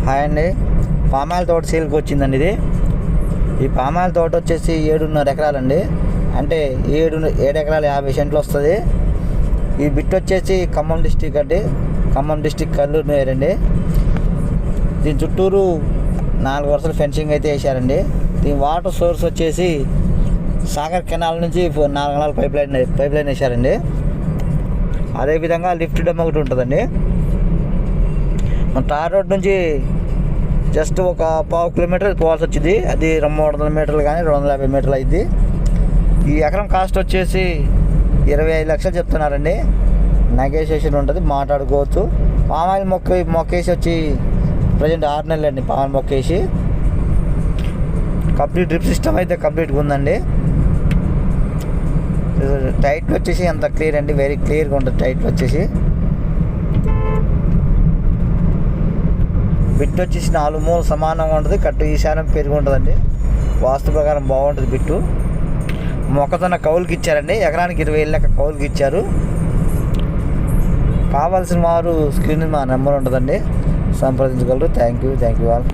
Hi అండి. Palm oil తోట సేల్కి వచ్చిందండి. ఇది ఈ పామాయిల్ తోట వచ్చేసి 7.5 ఎకరాలండి. అంటే 7 ఎకరాల 50 సెంట్లు వస్తుంది. ఈ బిట్ వచ్చేసి ఖమ్మం డిస్టిక్ అండి. ఖమ్మం డిస్టిక్ కల్లూరు నేరండి. దీని చుట్టూరు 4 వరుసలు ఫెన్సింగ్ అయితే వేసారండి. దీని వాటర్ సోర్స్ వచ్చేసి సాగర్ కెనాల్ నుంచి 4 కెనాల్ పైప్ లైన్ వేసారండి. అదేవిధంగా లిఫ్ట్ డమ్ ఒకటి ఉంటుందండి. మన తార్ రోడ్ నుంచి జస్ట్ ఒక 1/2 కిలోమీటర్ పోవాల్సి వచ్చింది. అది 300 మీటర్లు కానీ 250 మీటర్లు అయింది. ఈ ఎకరం కాస్ట్ వచ్చేసి 25 లక్షలు చెప్తున్నారండి. నెగోషియేషన్ ఉంటుంది, మాట్లాడుకోవచ్చు. పామాయిల్ మొక్కేసి వచ్చి ప్రజెంట్ 6 నెలలు అండి. పామాయిల్ మొక్కేసి కంప్లీట్ డ్రిప్ సిస్టమ్ అయితే కంప్లీట్గా ఉందండి. టైట్ వచ్చేసి ఎంత క్లియర్ అండి, వెరీ క్లియర్గా ఉంటుంది. టైట్ వచ్చేసి బిట్టు వచ్చేసి 4 మూలలు సమానంగా ఉంటుంది. కట్టు ఈశాన్యం పెరిగి ఉంటుందండి. వాస్తు ప్రకారం బాగుంటుంది బిట్టు. మొక్కజొన్న కౌలుకి ఇచ్చారండి. ఎకరానికి 20,000 లెక్క కౌలుకి ఇచ్చారు. కావాల్సిన వారు స్క్రీన్ మా నెంబర్ ఉంటుందండి, సంప్రదించగలరు. Thank you all.